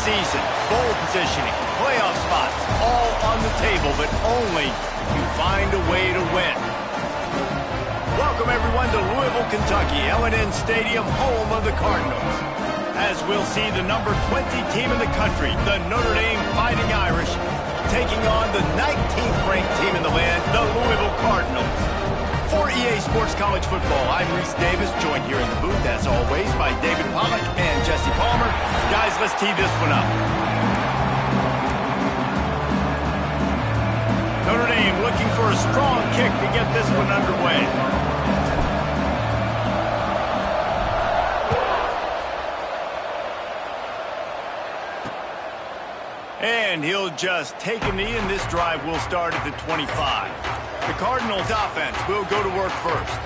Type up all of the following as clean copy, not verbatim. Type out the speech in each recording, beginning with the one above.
season, bowl positioning, playoff spots, all on the table, but only if you find a way to win. Welcome, everyone, to Louisville, Kentucky, L&N Stadium, home of the Cardinals. As we'll see the number 20 team in the country, the Notre Dame Fighting Irish, taking on the 19th ranked team in the land, the Louisville Cardinals. For EA Sports College Football, I'm Reese Davis, joined here in the booth, as always, by David Pollack and Jesse Palmer. Guys, let's tee this one up. Notre Dame looking for a strong kick to get this one underway. And he'll just take a knee, and this drive will start at the 25. The Cardinals offense will go to work first.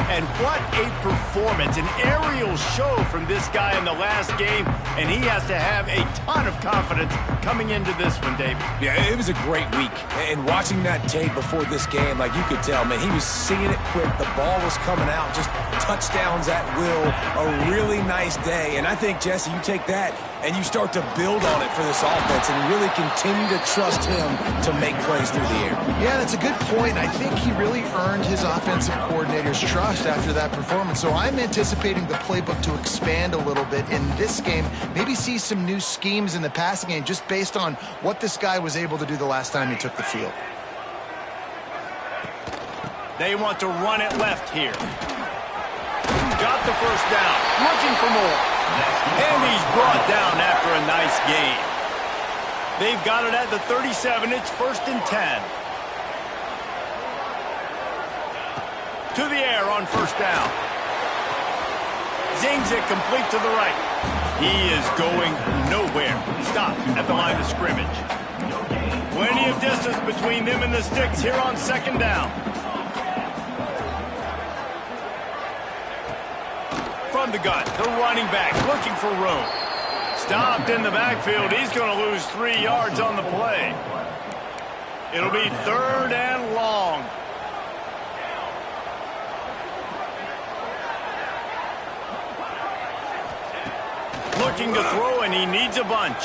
And what a performance, an aerial show from this guy in the last game, and he has to have a ton of confidence coming into this one, David. Yeah, it was a great week. And watching that tape before this game, like you could tell, man, he was seeing it quick. The ball was coming out, just touchdowns at will. A really nice day. And I think, Jesse, you take that and you start to build on it for this offense and really continue to trust him to make plays through the air. Yeah, that's a good point. I think he really earned his offensive coordinator's trust after that performance. So I'm anticipating the playbook to expand a little bit in this game. Maybe see some new schemes in the passing game just based on what this guy was able to do the last time he took the field. They want to run it left here. Got the first down. Looking for more. And he's brought down after a nice gain. They've got it at the 37. It's 1st and 10. To the air on first down. Zings it complete to the right. He is going nowhere. Stop at the line of scrimmage. Plenty of distance between them and the sticks here on 2nd down. From the gun, the running back looking for room. Stopped in the backfield. He's going to lose 3 yards on the play. It'll be 3rd and long. Looking to throw, and he needs a bunch.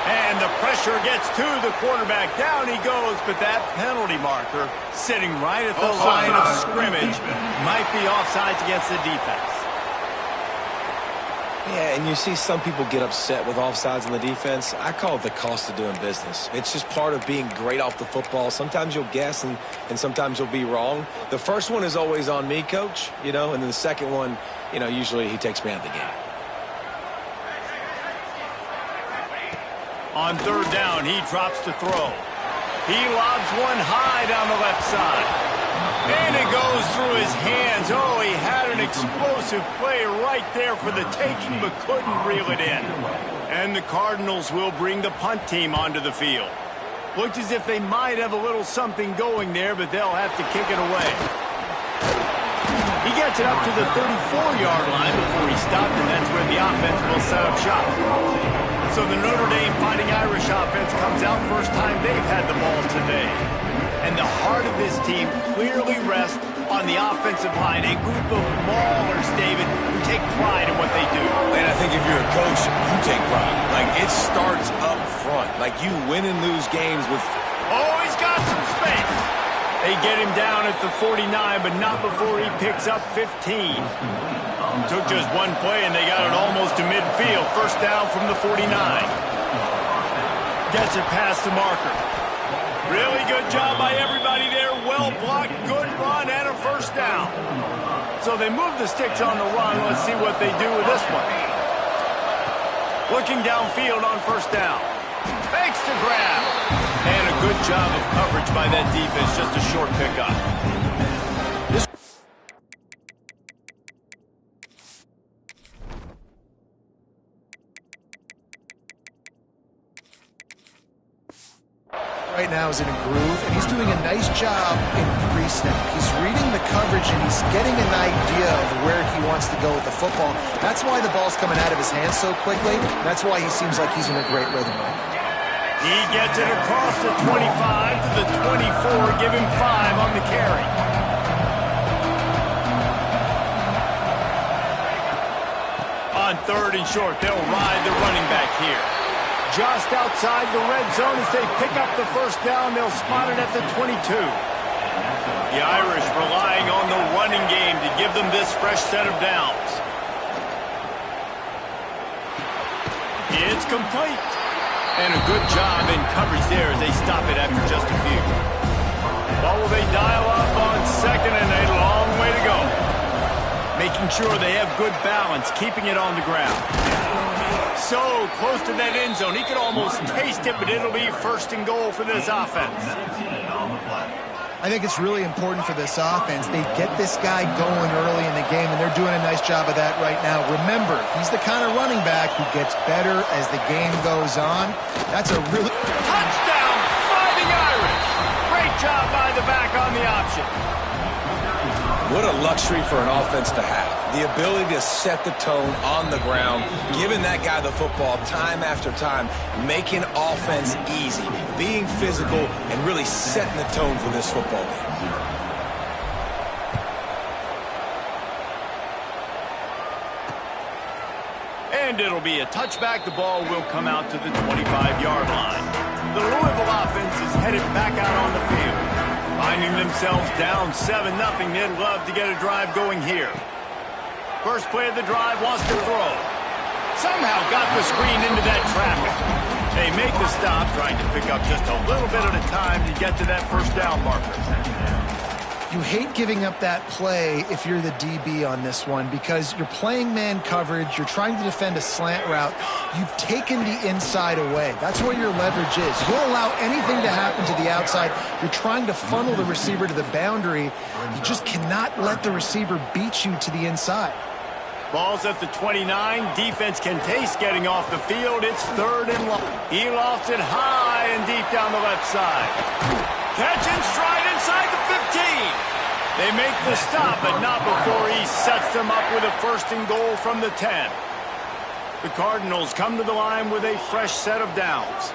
And the pressure gets to the quarterback. Down he goes, but that penalty marker sitting right at the line of scrimmage might be offsides against the defense. Yeah, and you see some people get upset with offsides in the defense. I call it the cost of doing business. It's just part of being great off the football. Sometimes you'll guess, and sometimes you'll be wrong. The first one is always on me, Coach, and then the second one, usually he takes me out of the game. On 3rd down, he drops to throw. He lobs one high down the left side. And it goes through his hands. Oh, he had an explosive play right there for the taking, but couldn't reel it in. And the Cardinals will bring the punt team onto the field. Looks as if they might have a little something going there, but they'll have to kick it away. He gets it up to the 34-yard line before he stopped, and that's where the offense will set up shop. So the Notre Dame Fighting Irish offense comes out first time they've had the ball today. And the heart of this team clearly rests on the offensive line, a group of maulers, David, who take pride in what they do. And I think if you're a coach, you take pride. Like, it starts up front. Like, you win and lose games with... Oh, he's got some space. They get him down at the 49, but not before he picks up 15. Took just one play, and they got it almost to midfield. First down from the 49. Gets it past the marker. Really good job by everybody there. Well blocked, good run, and a first down. So they move the sticks on the run. Let's see what they do with this one. Looking downfield on first down. Fakes to grab. And a good job of coverage by that defense. Just a short pickup. Right now is in a groove, and he's doing a nice job in pre-snap. He's reading the coverage, and he's getting an idea of where he wants to go with the football. That's why the ball's coming out of his hands so quickly. That's why he seems like he's in a great rhythm. He gets it across the 25 to the 24. Give him 5 on the carry. On 3rd and short. They'll ride the running back here. Just outside the red zone as they pick up the first down. They'll spot it at the 22. The Irish relying on the running game to give them this fresh set of downs. It's complete. And a good job in coverage there as they stop it after just a few. Well, will they dial up on 2nd and a long way to go? Making sure they have good balance, keeping it on the ground. So close to that end zone. He could almost taste it, but it'll be 1st and goal for this offense. I think it's really important for this offense. They get this guy going early in the game, and they're doing a nice job of that right now. Remember, he's the kind of running back who gets better as the game goes on. That's a really... Touchdown, Fighting Irish! Great job by the back on the option. What a luxury for an offense to have. The ability to set the tone on the ground, giving that guy the football time after time, making offense easy, being physical, and really setting the tone for this football game. And it'll be a touchback. The ball will come out to the 25-yard line. The Louisville offense is headed back out on the field. Finding themselves down 7-0, they'd love to get a drive going here. First play of the drive, wants to throw. Somehow got the screen into that traffic. They make the stop, trying to pick up just a little bit at a time to get to that first down marker. You hate giving up that play if you're the DB on this one because you're playing man coverage, you're trying to defend a slant route, you've taken the inside away. That's where your leverage is. You'll allow anything to happen to the outside. You're trying to funnel the receiver to the boundary. You just cannot let the receiver beat you to the inside. Ball's at the 29. Defense can taste getting off the field. It's 3rd and long. He lofts it high and deep down the left side. Catch and stride inside the 15. They make the stop, but not before he sets them up with a 1st and goal from the 10. The Cardinals come to the line with a fresh set of downs.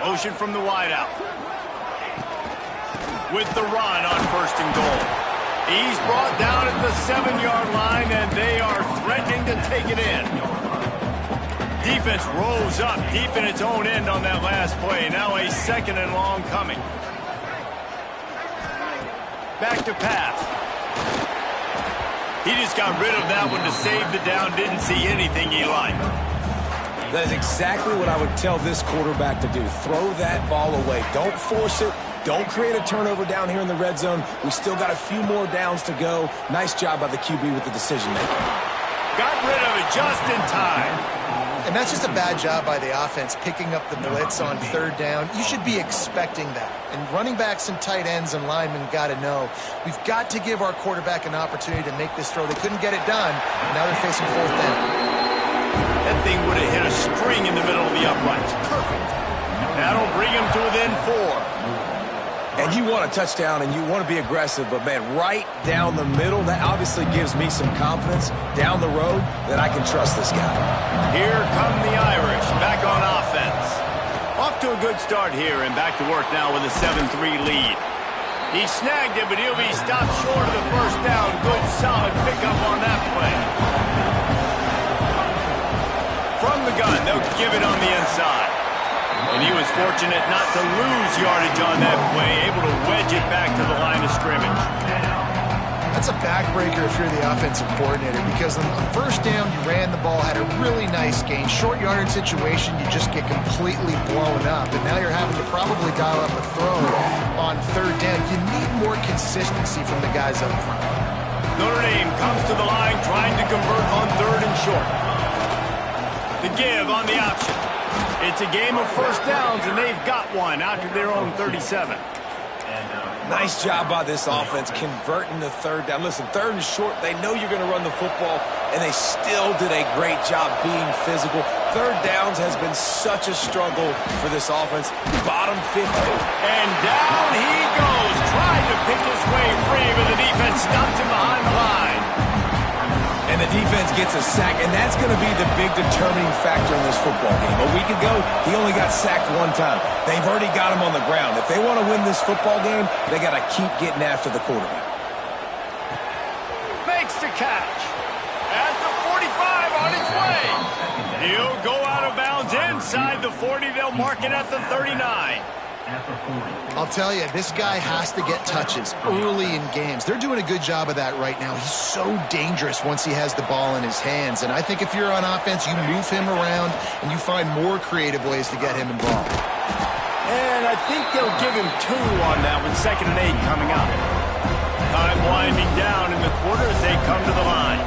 Motion from the wideout. With the run on 1st and goal. He's brought down at the 7-yard line, and they are threatening to take it in. Defense rose up deep in its own end on that last play. Now a 2nd and long coming. Back to pass. He just got rid of that one to save the down. Didn't see anything he liked. That is exactly what I would tell this quarterback to do. Throw that ball away. Don't force it. Don't create a turnover down here in the red zone. We still got a few more downs to go. Nice job by the QB with the decision making. Got rid of it just in time. And that's just a bad job by the offense, picking up the blitz on 3rd down. You should be expecting that. And running backs and tight ends and linemen got to know. We've got to give our quarterback an opportunity to make this throw. They couldn't get it done, and now they're facing 4th down. That thing would have hit a string in the middle of the uprights. Perfect. That'll bring him to within 4. And you want a touchdown and you want to be aggressive, but man, right down the middle, that obviously gives me some confidence down the road that I can trust this guy. Here come the Irish, back on offense. Off to a good start here and back to work now with a 7-3 lead. He snagged it, but he'll be stopped short of the first down. Good, solid pickup on that play. From the gun, they'll give it on the inside. And he was fortunate not to lose yardage on that play, able to wedge it back to the line of scrimmage. That's a backbreaker if you're the offensive coordinator because on the 1st down, you ran the ball, had a really nice gain. Short yardage situation, you just get completely blown up. And now you're having to probably dial up a throw on 3rd down. You need more consistency from the guys up front. Notre Dame comes to the line trying to convert on 3rd and short. The give on the option. It's a game of 1st downs, and they've got one out to their own 37. Nice job by this offense converting the 3rd down. Listen, 3rd and short, they know you're going to run the football, and they still did a great job being physical. 3rd downs has been such a struggle for this offense. Bottom 50. And down he goes, trying to pick his way free, but the defense stops him behind the line. And the defense gets a sack, and that's going to be the big determining factor in this football game. A week ago, he only got sacked 1 time. They've already got him on the ground. If they want to win this football game, they got to keep getting after the quarterback. Makes the catch at the 40. They'll mark it at the 39. I'll tell you, this guy has to get touches early in games. They're doing a good job of that right now. He's so dangerous once he has the ball in his hands. And I think if you're on offense, you move him around and you find more creative ways to get him involved. And I think they'll give him 2 on that one. 2nd and 8 coming up. Time winding down in the quarter as they come to the line.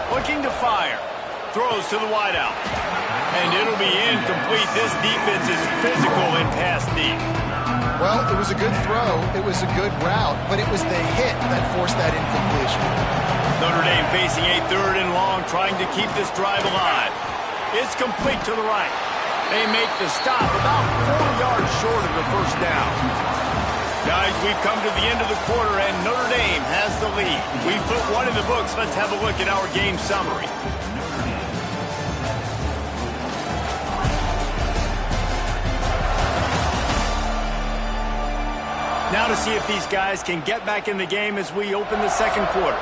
Looking to fire. Throws to the wideout. And it'll be incomplete. This defense is physical in pass deep. Well, it was a good throw. It was a good route, but it was the hit that forced that incompletion. Notre Dame facing a 3rd and long, trying to keep this drive alive. It's complete to the right. They make the stop about 4 yards short of the first down. Guys, we've come to the end of the quarter, and Notre Dame has the lead. We've put 1 in the books. Let's have a look at our game summary. Now to see if these guys can get back in the game as we open the 2nd quarter.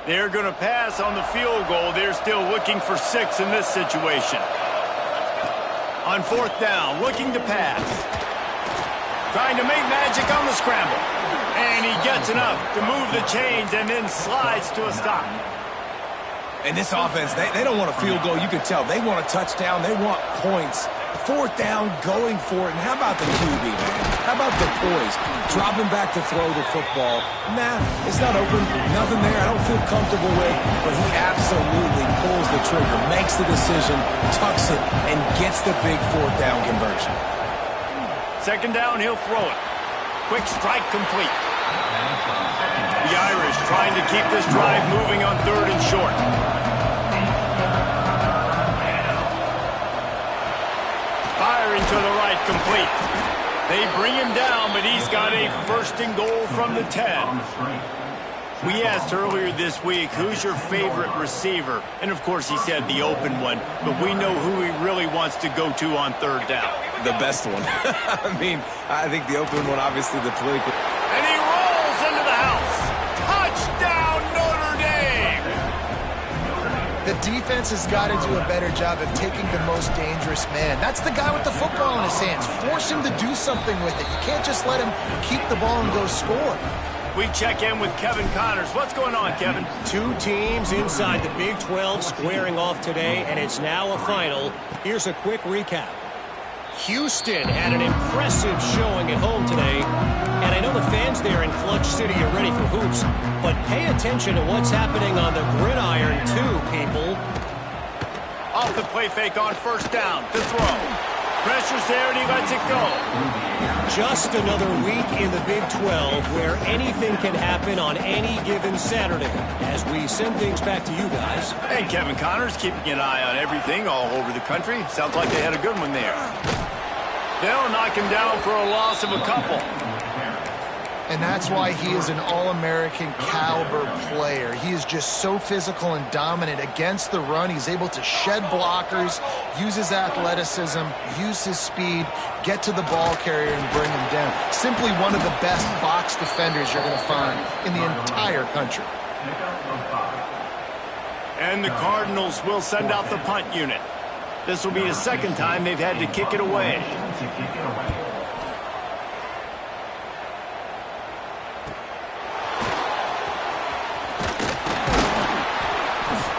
They're going to pass on the field goal. They're still looking for 6 in this situation. On 4th down, looking to pass. Trying to make magic on the scramble. And he gets enough to move the chains and then slides to a stop. And this offense, they don't want a field goal. You can tell. They want a touchdown. They want points. 4th down, going for it. And how about the QB, man? How about the poise? Dropping back to throw the football. Nah, it's not open. Nothing there I don't feel comfortable with. But he absolutely pulls the trigger, makes the decision, tucks it, and gets the big 4th down conversion. 2nd down, he'll throw it. Quick strike complete. The Irish trying to keep this drive moving on 3rd and short. Firing to the right, complete. They bring him down, but he's got a 1st and goal from the 10. We asked earlier this week, who's your favorite receiver? And, of course, he said the open one, but we know who he really wants to go to on 3rd down. The best one. I mean, I think the open one, obviously, the political. And he rolls into the house. Touchdown, Notre Dame! The defense has got to do a better job of taking the most dangerous man. That's the guy with the football in his hands. Force him to do something with it. You can't just let him keep the ball and go score. We check in with Kevin Connors. What's going on, Kevin? 2 teams inside the Big 12 squaring off today, and it's now a final. Here's a quick recap. Houston had an impressive showing at home today, and I know the fans there in Clutch City are ready for hoops, but pay attention to what's happening on the gridiron too, people. Off the play fake on 1st down to throw. Pressure's there and he lets it go. Just another week in the Big 12 where anything can happen on any given Saturday. As we send things back to you guys. And Kevin Connors keeping an eye on everything all over the country. Sounds like they had a good one there. They'll knock him down for a loss of a couple. And that's why he is an All-American caliber player. He is just so physical and dominant against the run. He's able to shed blockers, use his athleticism, use his speed, get to the ball carrier and bring him down. Simply one of the best box defenders you're going to find in the entire country. And the Cardinals will send out the punt unit. This will be the second time they've had to kick it away.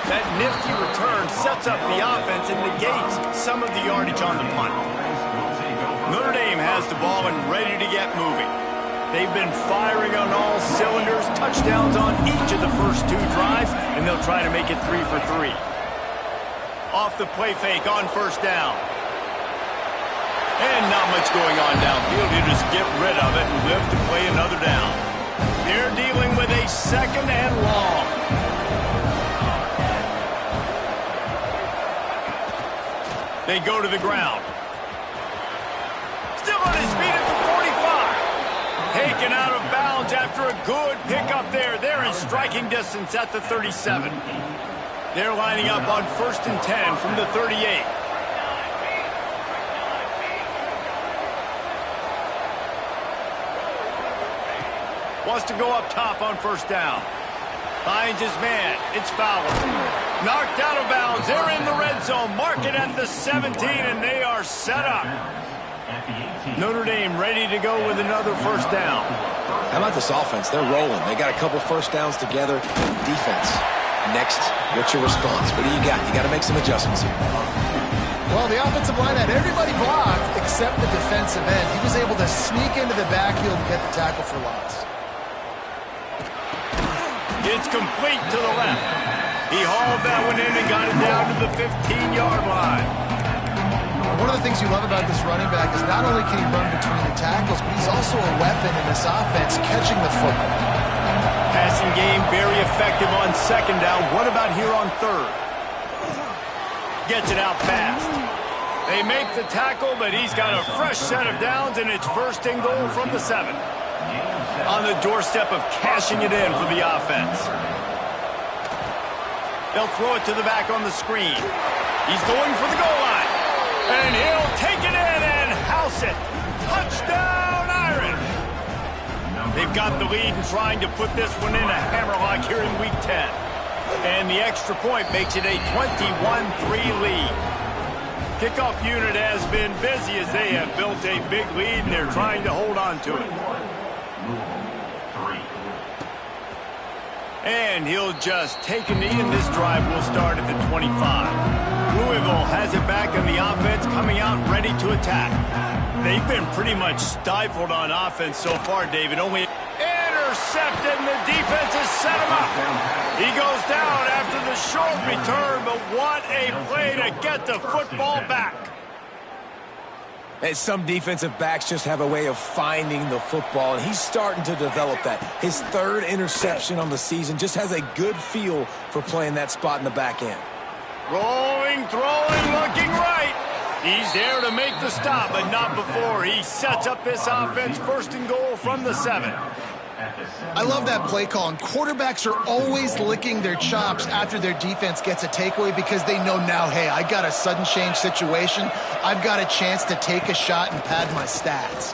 That nifty return sets up the offense and negates some of the yardage on the punt. Notre Dame has the ball and ready to get moving. They've been firing on all cylinders, touchdowns on each of the first 2 drives, and they'll try to make it 3 for 3. Off the play fake on first down. And not much going on downfield. You just get rid of it and live to play another down. They're dealing with a second and long. They go to the ground. Still on his feet at the 45. Taken out of bounds after a good pickup there. They're in striking distance at the 37. They're lining up on 1st and 10 from the 38. Wants to go up top on first down. Finds his man. It's Fowler. Knocked out of bounds. They're in the red zone. Mark it at the 17, and they are set up. Notre Dame ready to go with another first down. How about this offense? They're rolling. They got a couple first downs together. Defense. Next, what's your response? What do you got? You got to make some adjustments here. Well, the offensive line had everybody blocked except the defensive end. He was able to sneak into the backfield and get the tackle for loss. It's complete to the left. He hauled that one in and got it down to the 15-yard line. One of the things you love about this running back is not only can he run between the tackles, but he's also a weapon in this offense catching the football. Passing game very effective on second down. What about here on third? Gets it out fast. They make the tackle, but he's got a fresh set of downs, and it's 1st and goal from the 7. On the doorstep of cashing it in for the offense. They'll throw it to the back on the screen. He's going for the goal line. And he'll take it in and house it. Touchdown, Irish. They've got the lead and trying to put this one in a hammerlock here in Week 10. And the extra point makes it a 21-3 lead. Kickoff unit has been busy as they have built a big lead, and they're trying to hold on to it. And he'll just take a knee, and this drive will start at the 25. Louisville has it back on the offense, coming out ready to attack. They've been pretty much stifled on offense so far, David. Only intercepted, and the defense has set him up. He goes down after the short return, but what a play to get the football back. And some defensive backs just have a way of finding the football, and he's starting to develop that. His 3rd interception on the season, just has a good feel for playing that spot in the back end. Rolling, throwing, looking right. He's there to make the stop, but not before. He sets up this offense 1st and goal from the 7. I love that play call, and quarterbacks are always licking their chops after their defense gets a takeaway because they know now, hey, I got a sudden change situation. I've got a chance to take a shot and pad my stats.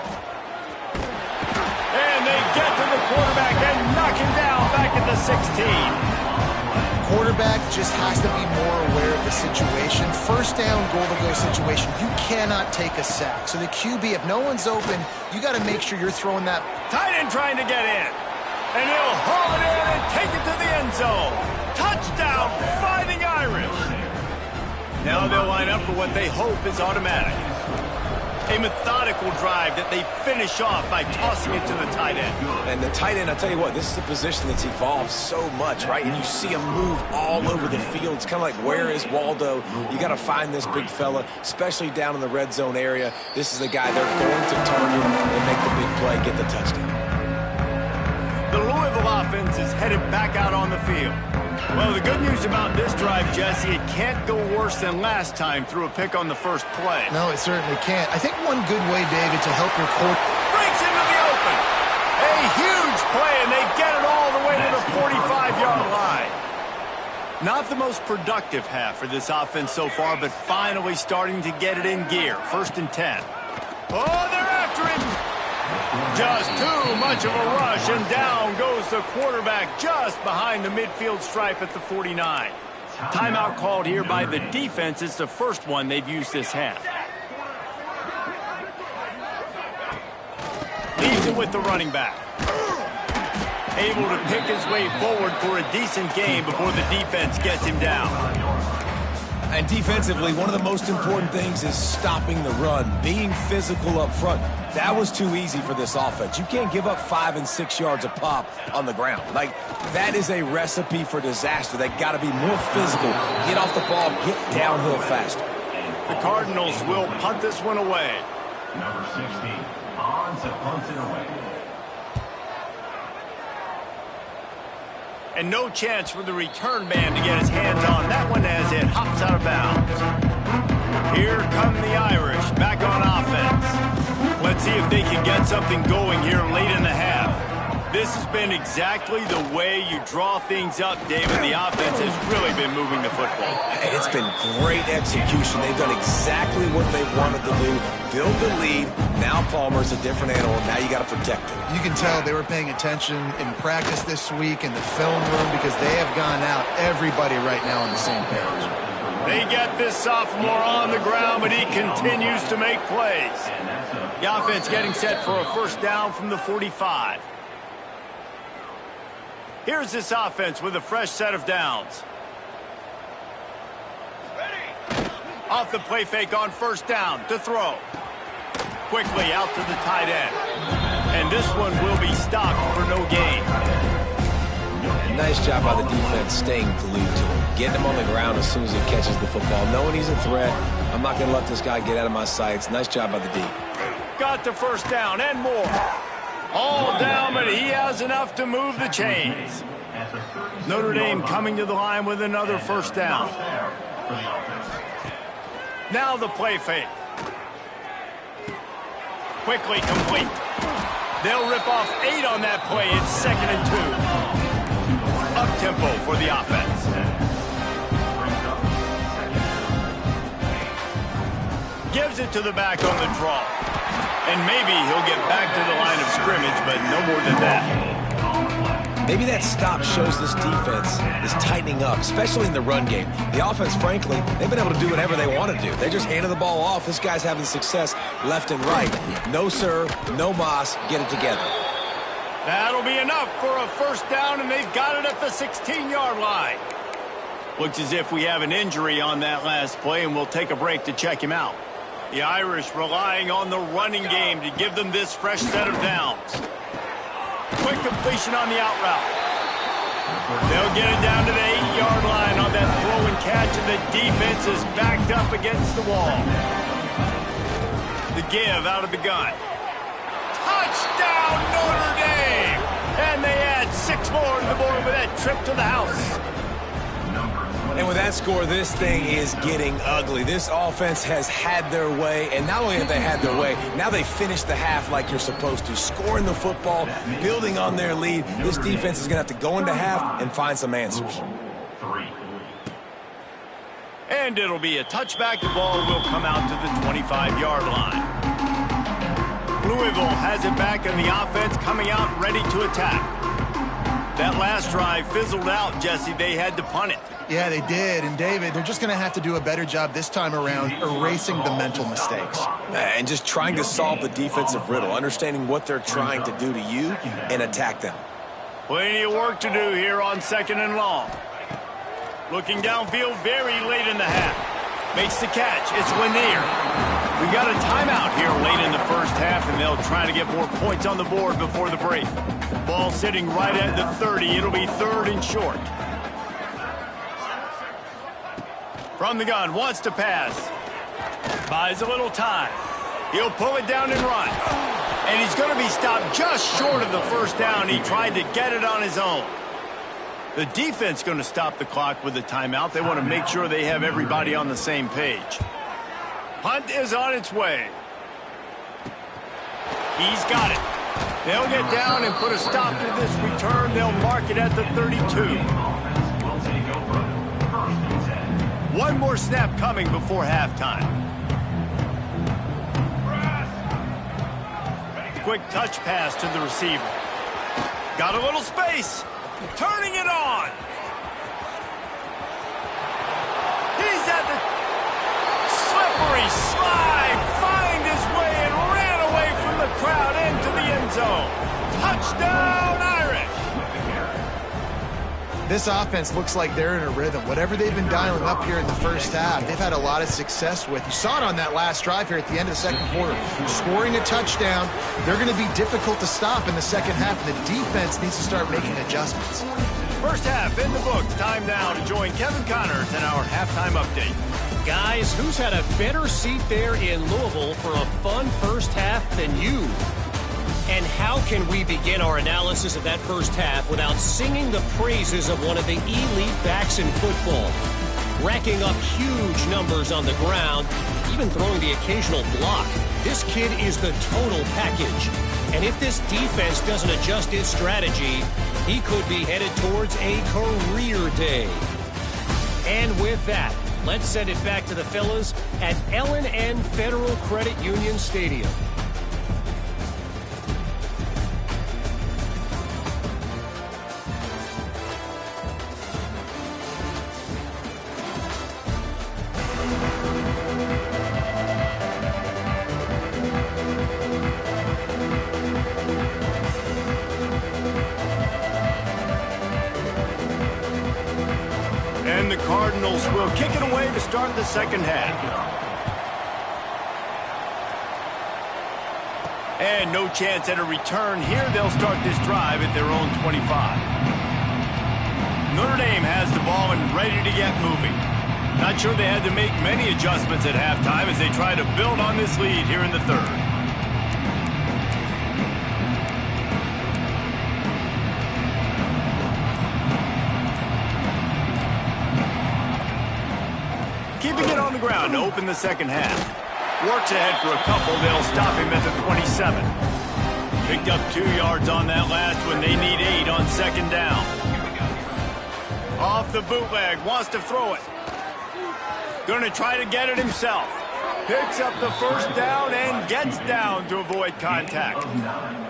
And they get to the quarterback and knock him down back at the 16. Quarterback just has to be more aware of the situation. 1st down, goal-to-go situation. You cannot take a sack. So the QB, if no one's open, you got to make sure you're throwing that. Tight end trying to get in. And he'll haul it in and take it to the end zone. Touchdown, Fighting Irish. Now they'll line up for what they hope is automatic. A methodical drive that they finish off by tossing it to the tight end. And the tight end, I'll tell you what, this is a position that's evolved so much, right? And you see him move all over the field. It's kind of like, where is Waldo? You got to find this big fella, especially down in the red zone area. This is the guy they're going to target and make the big play, get the touchdown. The Louisville offense is headed back out on the field. Well, the good news about this drive, Jesse, it can't go worse than last time through a pick on the first play. No, it certainly can't. I think one good way, David, to help your quarterback breaks into the open. A huge play, and they get it all the way to the 45-yard line. Not the most productive half for this offense so far, but finally starting to get it in gear. 1st and 10. Oh, they're after him. Just too much of a rush, and down goes the quarterback just behind the midfield stripe at the 49. Timeout called here by the defense. It's the first one they've used this half. Leaves it with the running back. Able to pick his way forward for a decent gain before the defense gets him down. And defensively, one of the most important things is stopping the run, being physical up front. That was too easy for this offense. You can't give up 5 and 6 yards a pop on the ground. Like, that is a recipe for disaster. They got to be more physical, get off the ball, get downhill faster. The Cardinals will punt this one away. Number 16, on to punt it away. And no chance for the return man to get his hands on that one as it hops out of bounds. Here come the Irish back on offense. Let's see if they can get something going here late in the half. This has been exactly the way you draw things up, David. The offense has really been moving the football. It's been great execution. They've done exactly what they wanted to do. Build the lead. Now Palmer's a different animal. Now you got to protect him. You can tell they were paying attention in practice this week in the film room because they have gone out, everybody right now on the same page. They get this sophomore on the ground, but he continues to make plays. The offense getting set for a first down from the 45. Here's this offense with a fresh set of downs. Off the play fake on first down to throw. Quickly out to the tight end. And this one will be stopped for no gain. Nice job by the defense staying glued to him. Getting him on the ground as soon as he catches the football. Knowing he's a threat. I'm not going to let this guy get out of my sights. Nice job by the D. Got the first down and more. All down, but he has enough to move the chains. Notre Dame coming to the line with another first down. Now the play fake. Quickly complete. They'll rip off 8 on that play. It's 2nd and 2. Up-tempo for the offense. Gives it to the back on the draw. And maybe he'll get back to the line of scrimmage, but no more than that. Maybe that stop shows this defense is tightening up, especially in the run game. The offense, frankly, they've been able to do whatever they want to do. They just handed the ball off. This guy's having success left and right. No, sir. No, Moss. Get it together. That'll be enough for a first down, and they've got it at the 16-yard line. Looks as if we have an injury on that last play, and we'll take a break to check him out. The Irish relying on the running game to give them this fresh set of downs. Quick completion on the out route. They'll get it down to the 8-yard line on that throw and catch, and the defense is backed up against the wall. The give out of the gun. Touchdown, Notre Dame! And they add 6 more to the board with that trip to the house. And with that score, this thing is getting ugly. This offense has had their way, and not only have they had their way, now they finish the half like you're supposed to, scoring the football, building on their lead. This defense is going to have to go into half and find some answers. And it'll be a touchback. The ball will come out to the 25-yard line. Louisville has it back, and the offense coming out ready to attack. That last drive fizzled out, Jesse. They had to punt it. Yeah, they did. And, David, they're just going to have to do a better job this time around erasing the mental mistakes. And just trying to solve the defensive riddle, understanding what they're trying to do to you and attack them. Plenty of work to do here on 2nd and long. Looking downfield very late in the half. Makes the catch. It's Lanier. We got a timeout here late in the first half, and they'll try to get more points on the board before the break. Ball sitting right at the 30. It'll be 3rd and short. From the gun, wants to pass. Buys a little time. He'll pull it down and run. And he's going to be stopped just short of the first down. He tried to get it on his own. The defense going to stop the clock with a timeout. They want to make sure they have everybody on the same page. Punt is on its way. He's got it. They'll get down and put a stop to this return. They'll mark it at the 32. Will take over. 1st and 10. One more snap coming before halftime. Quick touch pass to the receiver. Got a little space. Turning it on. He's at the slippery slide. Find his way and ran away from the crowd into the end zone. Touchdown, Irish. This offense looks like they're in a rhythm. Whatever they've been dialing up here in the first half, they've had a lot of success with. You saw it on that last drive here at the end of the second quarter. Scoring a touchdown, they're going to be difficult to stop in the second half, and the defense needs to start making adjustments. First half in the books. Time now to join Kevin Connors in our halftime update. Guys, who's had a better seat there in Louisville for a fun first half than you? And how can we begin our analysis of that first half without singing the praises of one of the elite backs in football? Racking up huge numbers on the ground, even throwing the occasional block. This kid is the total package. And if this defense doesn't adjust its strategy, he could be headed towards a career day. And with that, let's send it back to the fellas at L&N Federal Credit Union Stadium. And the Cardinals will kick it away to start the second half. And no chance at a return here. They'll start this drive at their own 25. Notre Dame has the ball and ready to get moving. Not sure they had to make many adjustments at halftime as they try to build on this lead here in the third. Keeping it on the ground to open the second half. Works ahead for a couple. They'll stop him at the 27. Picked up 2 yards on that last one. They need 8 on second down. Off the bootleg. Wants to throw it. Going to try to get it himself. Picks up the first down and gets down to avoid contact.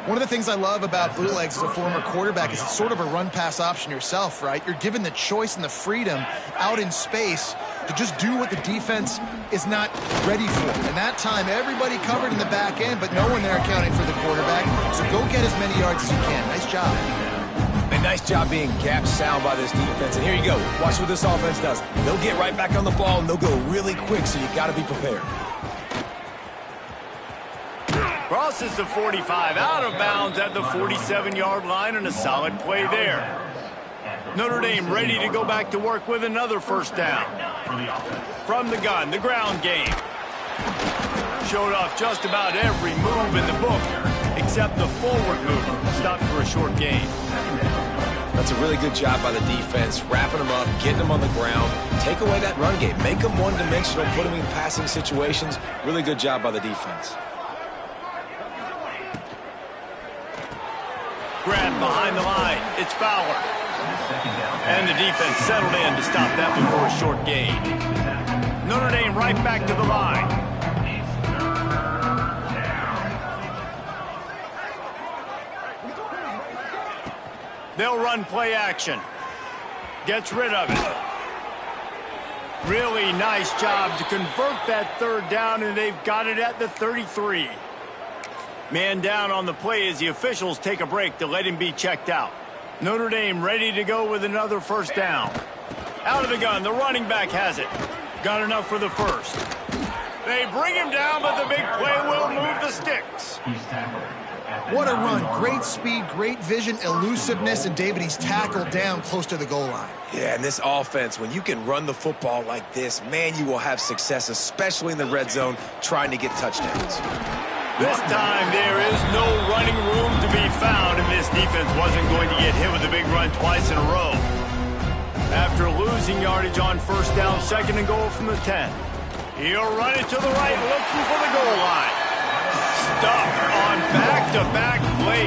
One of the things I love about bootlegs as a former quarterback is it's sort of a run-pass option yourself, right? You're given the choice and the freedom out in space to just do what the defense is not ready for. And that time, everybody covered in the back end, but no one there accounting for the quarterback. So go get as many yards as you can. Nice job. And nice job being gap sound by this defense. And here you go. Watch what this offense does. They'll get right back on the ball, and they'll go really quick, so you got to be prepared. Crosses the 45, out of bounds at the 47-yard line, and a solid play there. Notre Dame ready to go back to work with another first down. From the gun, the ground game. Showed off just about every move in the book, except the forward move. Stopped for a short gain. That's a really good job by the defense, wrapping them up, getting them on the ground. Take away that run game. Make them one-dimensional, put them in passing situations. Really good job by the defense. Grab behind the line. It's Fowler. And the defense settled in to stop that one for a short gain. Notre Dame right back to the line. They'll run play action. Gets rid of it. Really nice job to convert that third down, and they've got it at the 33. Man down on the play as the officials take a break to let him be checked out. Notre Dame ready to go with another first down. Out of the gun, the running back has it. Got enough for the first. They bring him down, but the big play will move the sticks. What a run. Great speed, great vision, elusiveness, and David, he's tackled down close to the goal line. Yeah, and this offense, when you can run the football like this, man, you will have success, especially in the red zone, trying to get touchdowns. This time there is no running room to be found, and this defense wasn't going to get hit with a big run twice in a row. After losing yardage on first down, second and goal from the 10. He'll run it to the right, looking for the goal line. Stuffed on back-to-back plays.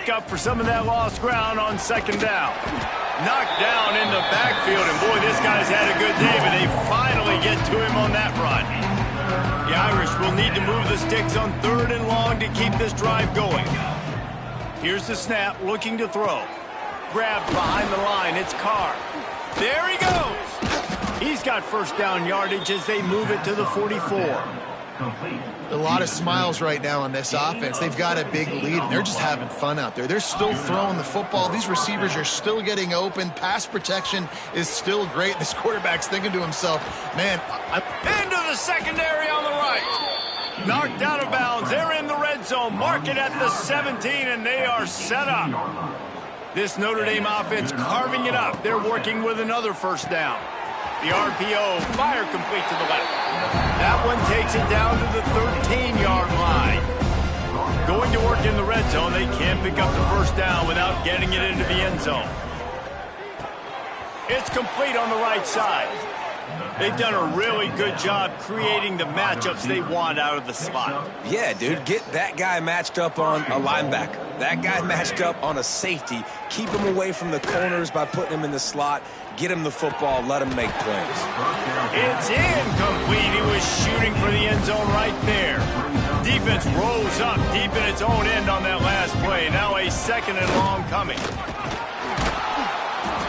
make up for some of that lost ground on second down. Knocked down in the backfield, and boy, this guy's had a good day, but they finally get to him on that run. The Irish will need to move the sticks on 3rd and long to keep this drive going. Here's the snap, looking to throw. Grabbed behind the line, it's Carr. There he goes! He's got first down yardage as they move it to the 44. A lot of smiles right now on this offense. They've got a big lead, and they're just having fun out there. They're still throwing the football. These receivers are still getting open. Pass protection is still great. This quarterback's thinking to himself, man, Into the secondary on the right. Knocked out of bounds. They're in the red zone. Mark it at the 17, and they are set up. This Notre Dame offense carving it up. They're working with another first down. The RPO, fire complete to the left. That one takes it down to the 13-yard line. Going to work in the red zone, they can't pick up the first down without getting it into the end zone. It's complete on the right side. They've done a really good job creating the matchups they want out of the slot. Yeah, dude, get that guy matched up on a linebacker. That guy matched up on a safety. Keep him away from the corners by putting him in the slot. Get him the football. Let him make plays. It's incomplete. He was shooting for the end zone right there. Defense rose up deep in its own end on that last play. Now a 2nd and long coming.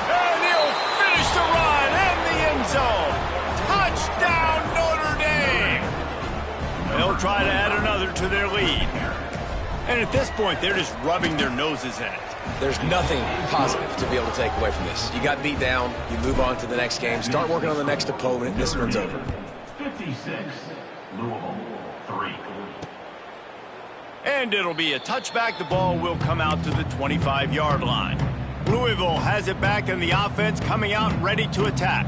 And he'll finish the run in the end zone. Touchdown, Notre Dame! They'll try to add another to their lead. And at this point, they're just rubbing their noses in it. There's nothing positive to be able to take away from this. You got beat down, you move on to the next game, start working on the next opponent, this one's over. 56, Louisville, 3. And it'll be a touchback. The ball will come out to the 25-yard line. Louisville has it back, and the offense coming out ready to attack.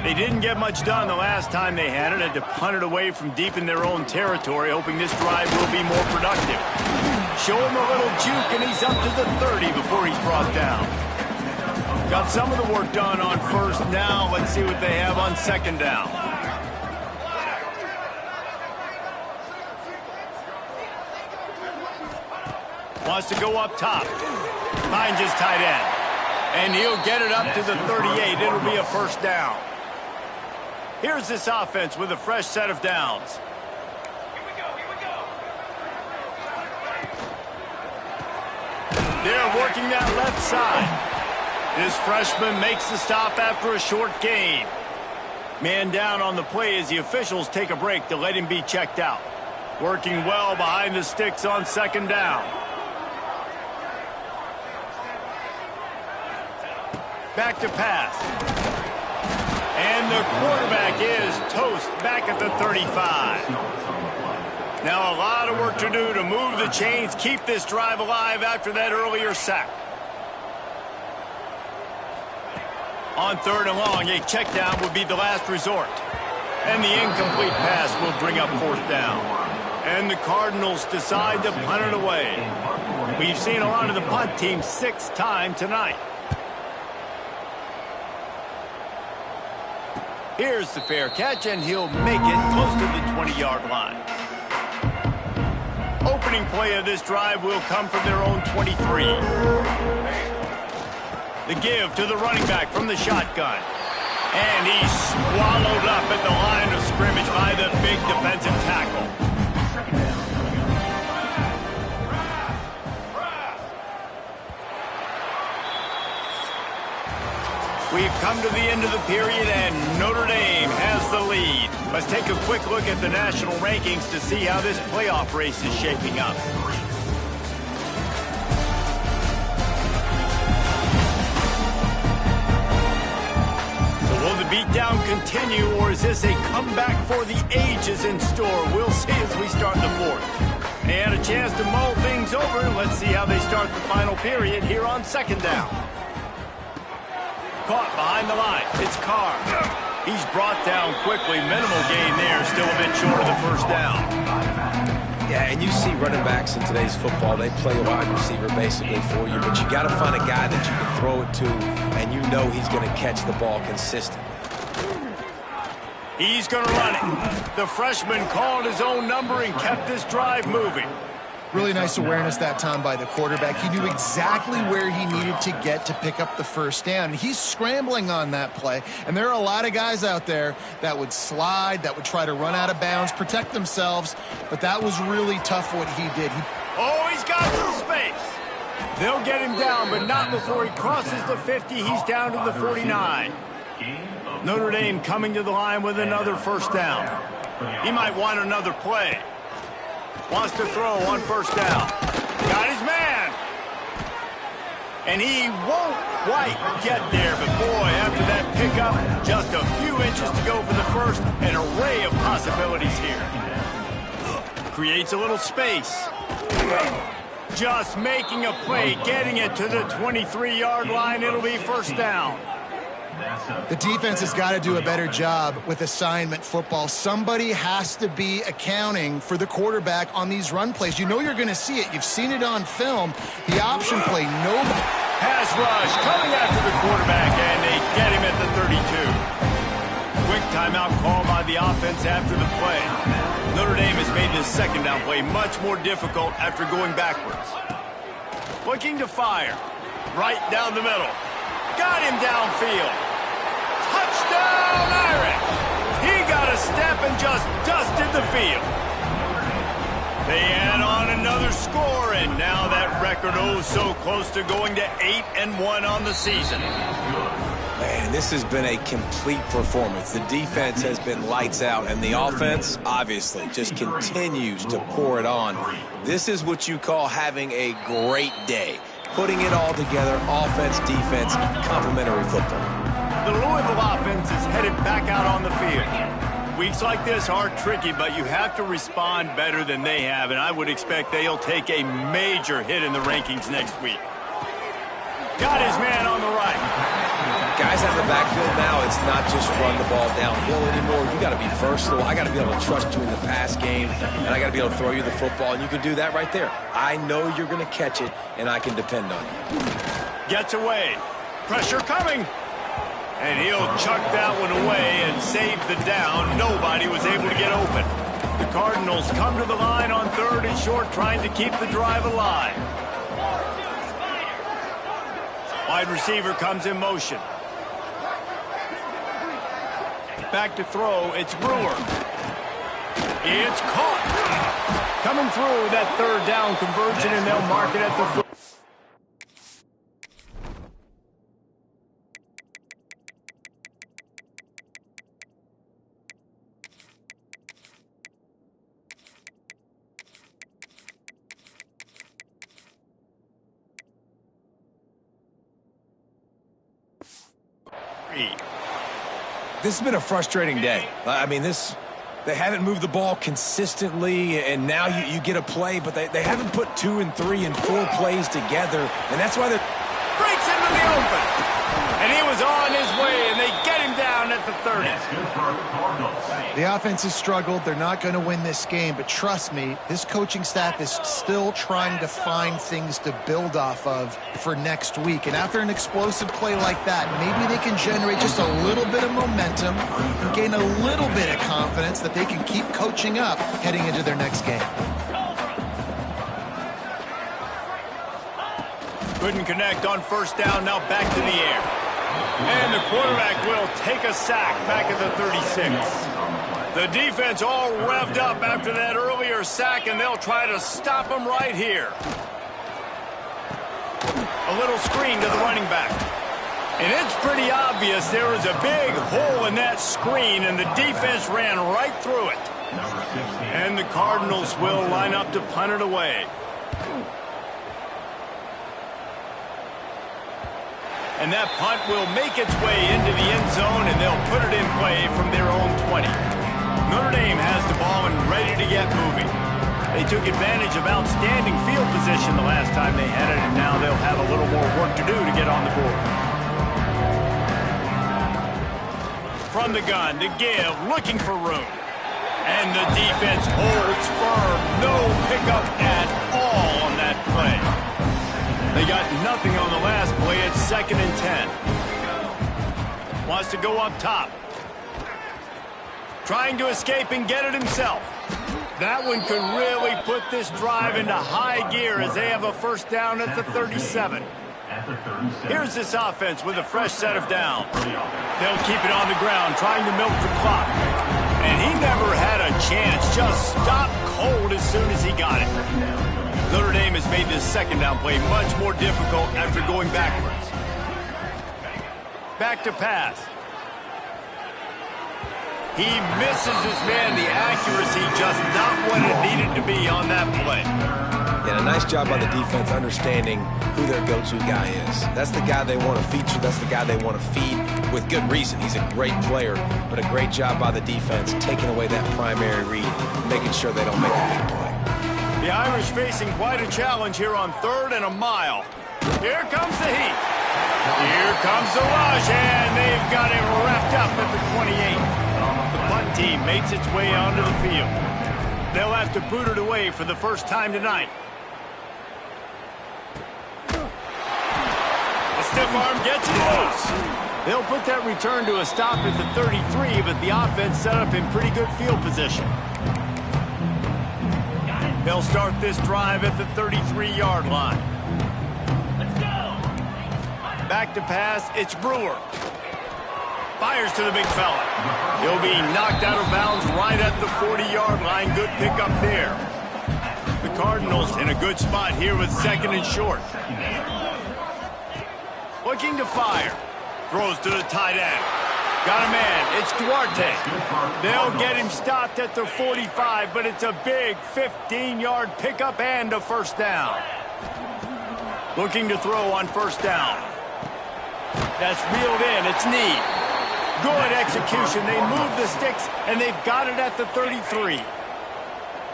They didn't get much done the last time they had it. Had to punt it away from deep in their own territory, hoping this drive will be more productive. Show him a little juke, and he's up to the 30 before he's brought down. Got some of the work done on first. Now let's see what they have on second down. Wants to go up top. Finds his tight end. And he'll get it up to the 38. It'll be a first down. Here's this offense with a fresh set of downs. They're working that left side. This freshman makes the stop after a short gain. Man down on the play as the officials take a break to let him be checked out. Working well behind the sticks on second down. Back to pass. And the quarterback is toast back at the 35. Now a lot of work to do to move the chains, keep this drive alive after that earlier sack. On 3rd and long, a check down would be the last resort. And the incomplete pass will bring up 4th down. And the Cardinals decide to punt it away. We've seen a lot of the punt team 6 times tonight. Here's the fair catch, and he'll make it close to the 20-yard line. Opening play of this drive will come from their own 23. The give to the running back from the shotgun. And he's swallowed up at the line of scrimmage by the big defensive tackle. We've come to the end of the period, and Notre Dame has the lead. Let's take a quick look at the national rankings to see how this playoff race is shaping up. So will the beatdown continue, or is this a comeback for the ages in store? We'll see as we start the 4th. They had a chance to mull things over. Let's see how they start the final period here on second down. Caught behind the line. It's Carr. He's brought down quickly. Minimal gain there. Still a bit short of the first down. Yeah, and you see running backs in today's football, they play a wide receiver basically for you, but you got to find a guy that you can throw it to, and you know he's going to catch the ball consistently. He's going to run it. The freshman called his own number and kept this drive moving. Really nice awareness that time by the quarterback. He knew exactly where he needed to get to pick up the first down. He's scrambling on that play, and there are a lot of guys out there that would slide, that would try to run out of bounds, protect themselves, but that was really tough what he did. He's got some space. They'll get him down, but not before he crosses the 50. He's down to the 49. Notre Dame coming to the line with another first down. He might want another play. Wants to throw on first down. Got his man. And he won't quite get there, but boy, after that pickup, just a few inches to go for the first. An array of possibilities here. Creates a little space. Just making a play, getting it to the 23-yard line. It'll be first down. The defense has got to do a better job with assignment football. Somebody has to be accounting for the quarterback on these run plays. You know you're going to see it. You've seen it on film. The option play, nobody. Pass rush coming after the quarterback, and they get him at the 32. Quick timeout call by the offense after the play. Notre Dame has made this second down play much more difficult after going backwards. Looking to fire. Right down the middle. Got him downfield. Touchdown, Irish! He got a step and just dusted the field. They add on another score, and now that record so close to going to 8-1 on the season. Man, this has been a complete performance. The defense has been lights out, and the offense, obviously, just continues to pour it on. This is what you call having a great day. Putting it all together, offense, defense, complementary football. The Louisville offense is headed back out on the field. Weeks like this are tricky, but you have to respond better than they have, and I would expect they'll take a major hit in the rankings next week. Got his man on the right. Guys out of the backfield now, it's not just run the ball downhill anymore. You got to be versatile. I got to be able to trust you in the pass game, and I got to be able to throw you the football, and you can do that right there. I know you're going to catch it, and I can depend on you. Gets away. Pressure coming. And he'll chuck that one away and save the down. Nobody was able to get open. The Cardinals come to the line on 3rd and short, trying to keep the drive alive. Wide receiver comes in motion. Back to throw, it's Brewer. It's caught. Coming through that 3rd down conversion, and they'll mark it at the 4. This has been a frustrating day. I mean, they haven't moved the ball consistently, and now you get a play, but they haven't put 2 and 3 and 4 plays together, and that's why they're... Breaks into the open, and he was on his way, and they get him down at the 30. The offense has struggled. They're not going to win this game, but trust me, this coaching staff is still trying to find things to build off of for next week. And after an explosive play like that, maybe they can generate just a little bit of momentum and gain a little bit of confidence that they can keep coaching up heading into their next game. Couldn't connect on first down, now back to the air. And the quarterback will take a sack back at the 36. The defense all revved up after that earlier sack, and they'll try to stop him right here. A little screen to the running back. And it's pretty obvious there was a big hole in that screen, and the defense ran right through it. And the Cardinals will line up to punt it away. And that punt will make its way into the end zone, and they'll put it in play from their own 20. Notre Dame has the ball and ready to get moving. They took advantage of outstanding field position the last time they had it, and now they'll have a little more work to do to get on the board. From the gun to give, looking for room. And the defense holds firm. No pickup at all on that play. They got nothing on the last play. It's 2nd and 10. Wants to go up top. Trying to escape and get it himself. That one could really put this drive into high gear as they have a first down at the 37. Here's this offense with a fresh set of downs. They'll keep it on the ground, trying to milk the clock. And he never had a chance, just stopped cold as soon as he got it. Notre Dame has made this second down play much more difficult after going backwards. Back to pass. He misses his man. The accuracy just not what it needed to be on that play. Yeah, a nice job by the defense understanding who their go-to guy is. That's the guy they want to feature. That's the guy they want to feed with good reason. He's a great player, but a great job by the defense taking away that primary read, making sure they don't make a big play. The Irish facing quite a challenge here on 3rd and a mile. Here comes the heat. Here comes the rush, and they've got it wrapped up at the 28. The punt team makes its way onto the field. They'll have to boot it away for the first time tonight. The stiff arm gets it loose. They'll put that return to a stop at the 33, but the offense set up in pretty good field position. They'll start this drive at the 33-yard line. Back to pass, it's Brewer. Fires to the big fella. He'll be knocked out of bounds right at the 40-yard line. Good pickup there. The Cardinals in a good spot here with 2nd and short. Looking to fire. Throws to the tight end. Got a man. It's Duarte. They'll get him stopped at the 45, but it's a big 15-yard pickup and a first down. Looking to throw on first down. That's reeled in. It's Need. Good execution. They move the sticks, and they've got it at the 33.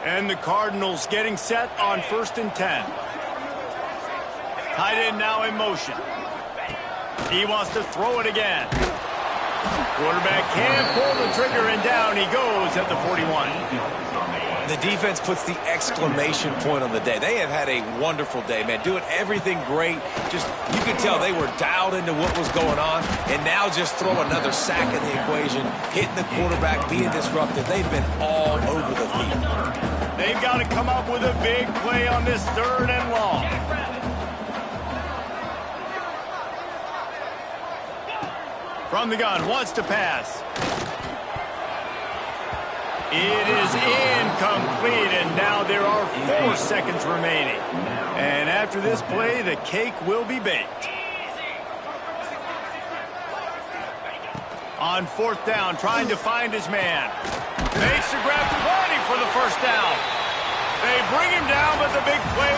And the Cardinals getting set on 1st and 10. Tight end now in motion. He wants to throw it again. Quarterback can't pull the trigger, and down he goes at the 41. The defense puts the exclamation point on the day. They have had a wonderful day, man. Doing everything great. Just, you could tell they were dialed into what was going on. And now just throw another sack in the equation. Hitting the quarterback, being disruptive. They've been all over the field. They've got to come up with a big play on this 3rd and long. From the gun, wants to pass. It is incomplete, and now there are 4 seconds remaining. And after this play, the cake will be baked. On 4th down, trying to find his man. Makes the grab, plenty for the first down. They bring him down, but the big play